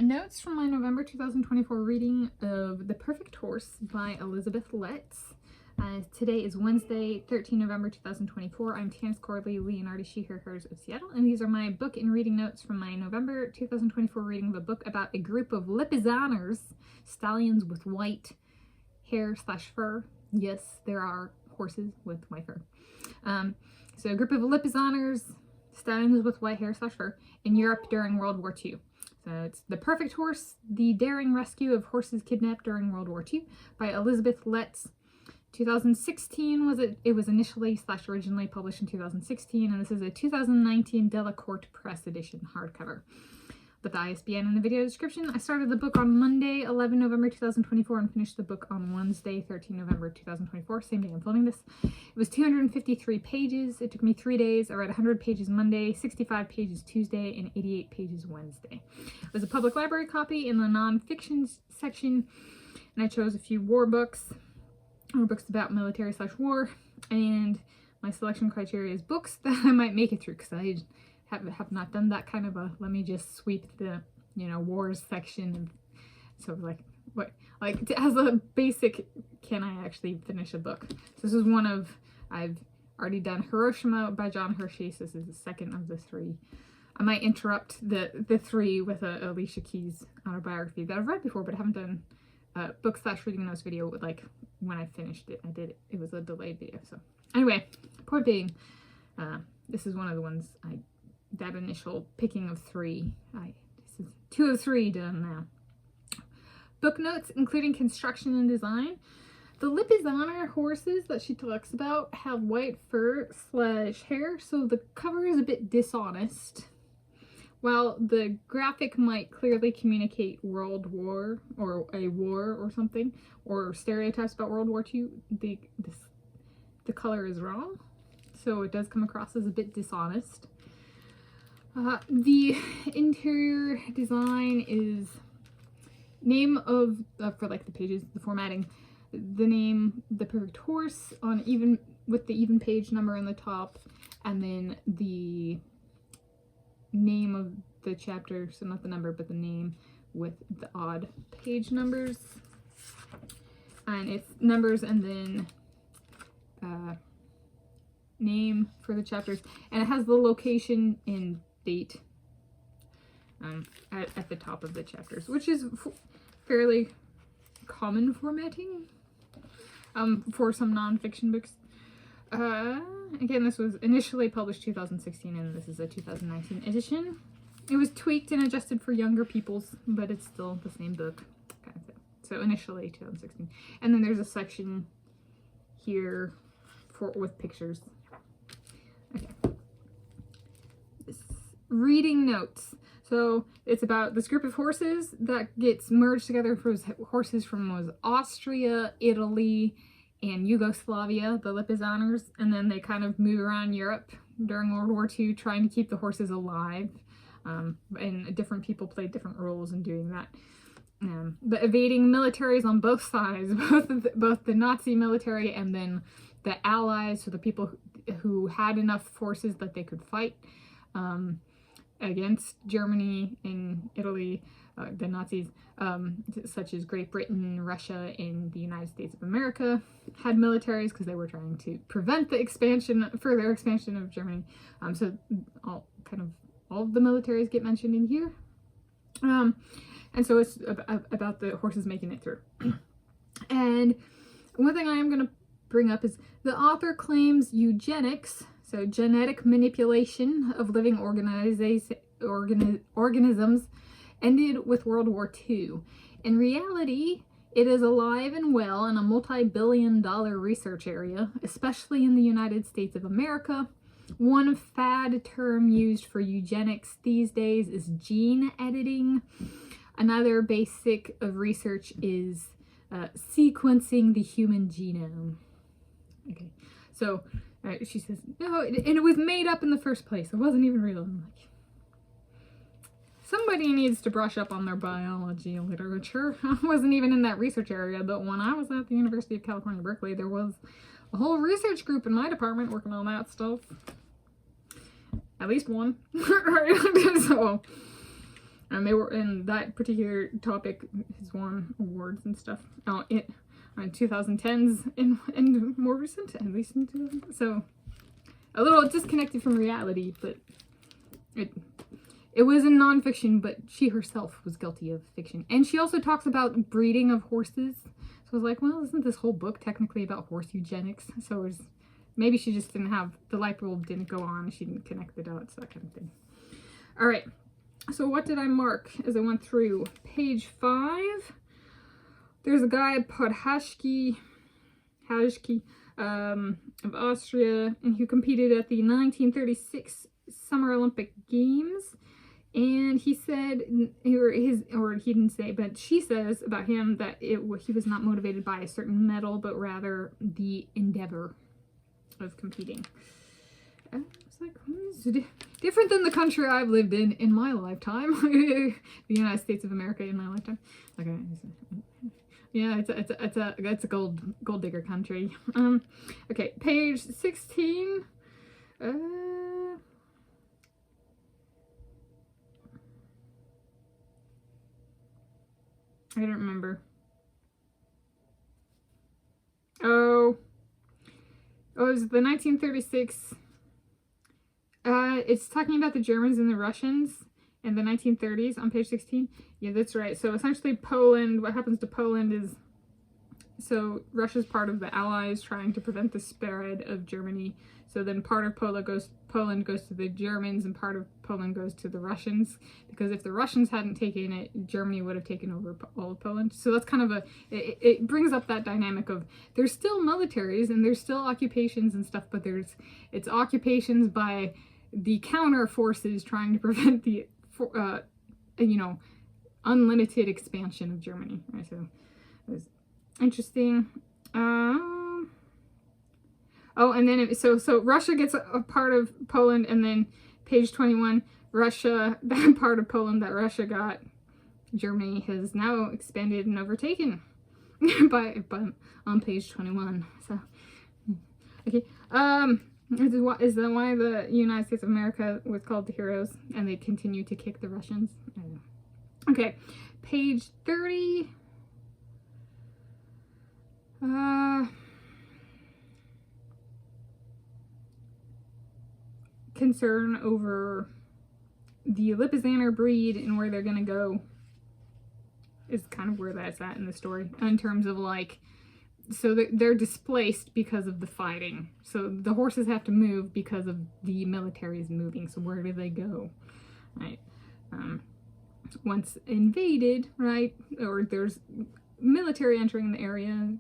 Notes from my November 2024 reading of The Perfect Horse by Elizabeth Letts. Today is Wednesday, 13 November 2024. I'm Tanis Coralee Leonhardi, she, her, hers of Seattle, and these are my book and reading notes from my November 2024 reading of a book about a group of Lipizzaners, stallions with white hair/fur. Yes, there are horses with white fur. So a group of Lipizzaners, stallions with white hair/fur, in Europe during World War II. So it's The Perfect Horse, The Daring Rescue of Horses Kidnapped During World War II by Elizabeth Letts. 2016 was it? It was initially / originally published in 2016, and this is a 2019 Delacorte Press edition hardcover. With the ISBN in the video description. I started the book on Monday, 11 November 2024, and finished the book on Wednesday, 13 November 2024, same day I'm filming this. It was 253 pages. It took me 3 days. I read 100 pages Monday, 65 pages Tuesday, and 88 pages Wednesday. It was a public library copy in the nonfiction section, and I chose a few war books, or books about military/war, and my selection criteria is books that I might make it through, because I have not done that kind of a let me just sweep the wars section, and so as a basic, can I actually finish a book? So this is one of, I've already done Hiroshima by John Hershey, so this is the second of the 3. I might interrupt the 3 with a Alicia Keys autobiography that I've read before, but I haven't done book/reading notes video like when I finished it. It was a delayed video. So anyway, point being, this is one of the ones that initial picking of 3. This is 2 of 3 done now. Book notes, including construction and design. The Lipizzaner horses that she talks about have white fur/hair, so the cover is a bit dishonest. While the graphic might clearly communicate World War, or a war or something, or stereotypes about World War II, the color is wrong, so it does come across as a bit dishonest. The interior design is name of, for like the pages, the formatting, the name, The Perfect Horse, on even, with the even page number on the top, and then the name of the chapter, so not the number, but the name with the odd page numbers. And it's numbers and then name for the chapters, and it has the location and date at the top of the chapters, which is fairly common formatting for some nonfiction books. Again, this was initially published 2016, and this is a 2019 edition. It was tweaked and adjusted for younger peoples, but it's still the same book. Kind of thing. So initially 2016, and then there's a section here with pictures. Okay. Reading notes. So it's about this group of horses that gets merged together for horses from Austria, Italy, and Yugoslavia, the Lipizzaners, and then they kind of move around Europe during World War II trying to keep the horses alive, and different people played different roles in doing that. But evading militaries on both sides, both the Nazi military and then the Allies, so the people who had enough forces that they could fight against Germany and Italy, the Nazis, such as Great Britain, Russia, and the United States of America had militaries because they were trying to prevent the further expansion of Germany. So all of the militaries get mentioned in here. And so it's about the horses making it through. And one thing I am going to bring up is the author claims eugenics, so genetic manipulation of living organisms, ended with World War II. In reality, it is alive and well in a multi-billion-dollar research area, especially in the United States of America. One fad term used for eugenics these days is gene editing. Another basic of research is sequencing the human genome. Okay, so she says, no, and it was made up in the first place. It wasn't even real. I'm like, somebody needs to brush up on their biology literature. I wasn't even in that research area, but when I was at the University of California, Berkeley, there was a whole research group in my department working on that stuff. At least one. So, And they were in that particular topic has won awards and stuff. In 2010s and more recent, at least in 2000. So a little disconnected from reality, but it was in nonfiction, but she herself was guilty of fiction. And she also talks about breeding of horses. So I was like, well, isn't this whole book technically about horse eugenics? So it was, maybe she just didn't have, the light bulb didn't go on, she didn't connect the dots, that kind of thing. All right, so what did I mark as I went through? Page 5, there's a guy, Podhashki, of Austria, and he competed at the 1936 Summer Olympic Games. And he said, or he didn't say, but she says about him that he was not motivated by a certain medal, but rather the endeavor of competing. I was like, different than the country I've lived in my lifetime. The United States of America in my lifetime. Okay. Yeah, it's a gold digger country. Okay, page 16. I don't remember. Oh, it was the 1936. It's talking about the Germans and the Russians in the 1930s on page 16. Yeah, that's right. So essentially Poland, what happens to Poland is, so Russia's part of the Allies trying to prevent the spread of Germany. So then part of Poland goes to the Germans and part of Poland goes to the Russians, because if the Russians hadn't taken it, Germany would have taken over all of Poland. So that's kind of it brings up that dynamic of there's still militaries and there's still occupations and stuff, but it's occupations by the counter forces trying to prevent the unlimited expansion of Germany. Right? So it was interesting. Oh, and then so Russia gets a part of Poland, and then page 21, Russia, that part of Poland that Russia got, Germany has now expanded and overtaken by on page 21. So okay, is that why the United States of America was called the heroes, and they continue to kick the Russians? I don't know. Okay, page 30. Concern over the Lipizzaners breed and where they're gonna go is kind of where that's at in the story, in terms of like, so they're displaced because of the fighting, so the horses have to move because of the military is moving. So where do they go, right? Once invaded, right, or there's military entering the area,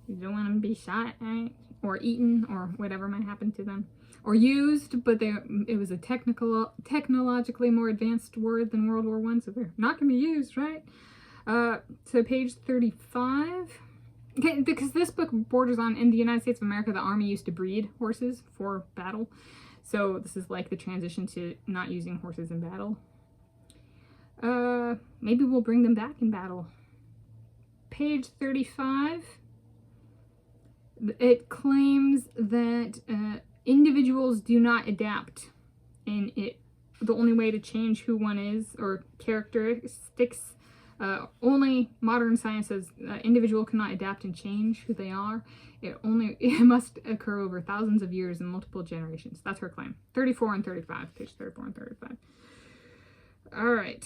you don't want them to be shot, right, or eaten, or whatever might happen to them. Or used, but it was a technologically more advanced war than World War I, so they're not going to be used, right? So page 35. Okay, because this book borders on, in the United States of America, the Army used to breed horses for battle. So this is like the transition to not using horses in battle. Maybe we'll bring them back in battle. Page 35. It claims that individuals do not adapt, and the only way to change who one is or characteristics, only modern science says individual cannot adapt and change who they are. It must occur over thousands of years and multiple generations. That's her claim. 34 and 35, page 34 and 35. All right.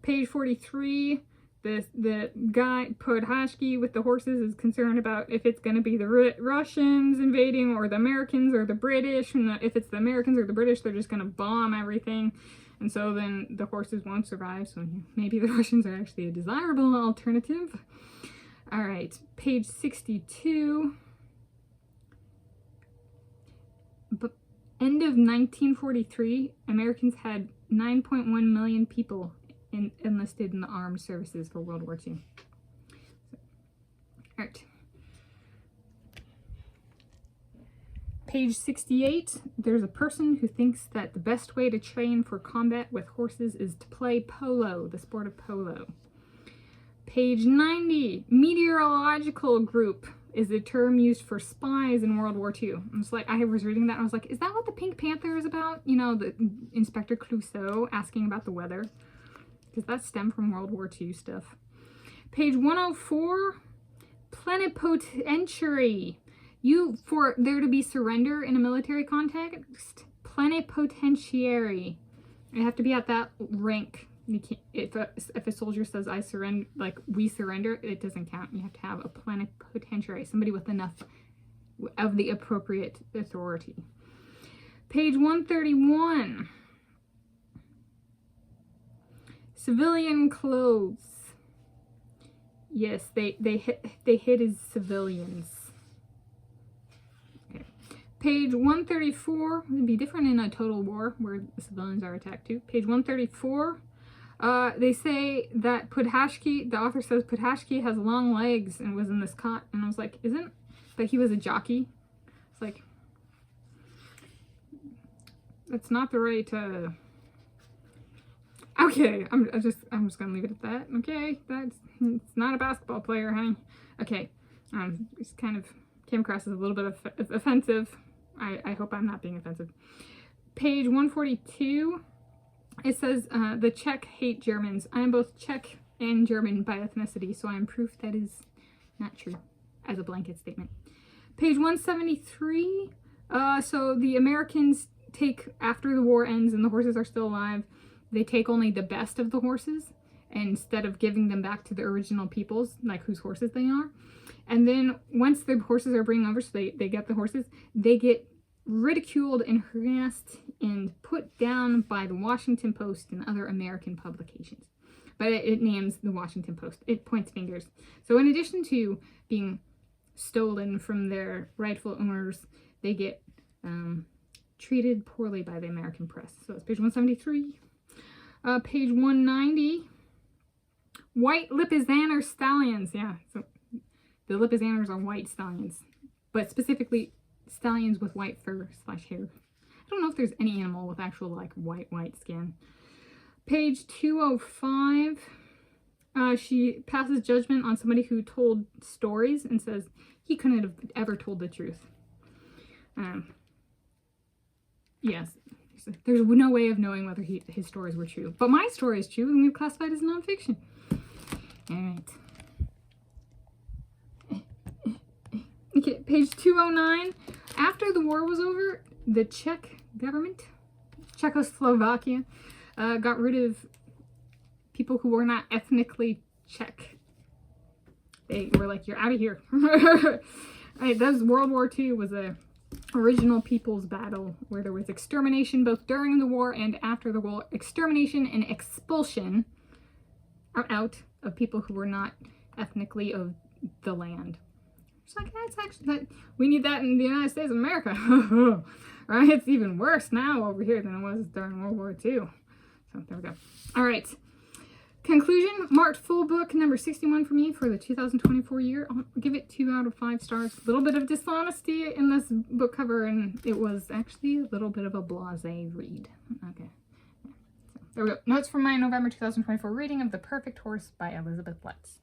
Page 43. The guy, Podhashki, with the horses is concerned about if it's going to be the Russians invading or the Americans or the British. And if it's the Americans or the British, they're just going to bomb everything. And so then the horses won't survive. So maybe the Russians are actually a desirable alternative. All right, page 62. But end of 1943, Americans had 9.1 million people enlisted in the armed services for World War II. So, all right. Page 68, there's a person who thinks that the best way to train for combat with horses is to play polo, the sport of polo. Page 90, meteorological group is the term used for spies in World War II. I was like, I was reading that and I was like, is that what the Pink Panther is about? You know, the Inspector Clouseau asking about the weather. Because that stemmed from World War II stuff. Page 104, plenipotentiary. For there to be surrender in a military context, plenipotentiary. You have to be at that rank. You can't, if a soldier says I surrender, like we surrender, it doesn't count. You have to have a plenipotentiary, somebody with enough of the appropriate authority. Page 131. Civilian clothes. Yes, they hid as civilians. Okay. Page 134 would be different in a total war where the civilians are attacked too. Page 134. They say that the author says Pudhashki has long legs and was in this cot, and I was like, but he was a jockey. It's like, that's not the right, okay, I'm just gonna leave it at that. Okay, it's not a basketball player, honey. Okay, it's kind of came across as a little bit of offensive. I hope I'm not being offensive. Page 142. It says, the Czech hate Germans. I am both Czech and German by ethnicity, so I am proof that is not true as a blanket statement. Page 173. So the Americans take, after the war ends and the horses are still alive, they take only the best of the horses instead of giving them back to the original peoples, like whose horses they are. And then once the horses are bringing over, so they get the horses, they get ridiculed and harassed and put down by the Washington Post and other American publications. But it names the Washington Post. It points fingers. So in addition to being stolen from their rightful owners, they get treated poorly by the American press. So it's page 173. Page 190. White Lipizzaners stallions. Yeah, so the Lipizzaners are white stallions, but specifically stallions with white fur / hair. I don't know if there's any animal with actual like white skin. Page 205. She passes judgment on somebody who told stories and says he couldn't have ever told the truth. Yes, there's no way of knowing whether his stories were true. But my story is true and we've classified as nonfiction. All right. Okay, page 209. After the war was over, the Czech government, Czechoslovakia, got rid of people who were not ethnically Czech. They were like, you're out of here. Right, that was World War II was a original people's battle where there was extermination both during the war and after the war. Extermination and expulsion out of people who were not ethnically of the land. It's like, that's actually, we need that in the United States of America. Right? It's even worse now over here than it was during World War II. So there we go. All right. Conclusion, marked full book number 61 for me for the 2024 year. I'll give it 2 out of 5 stars. A little bit of dishonesty in this book cover, and it was actually a little bit of a blasé read. Okay. So there we go. Notes from my November 2024 reading of The Perfect Horse by Elizabeth Letts.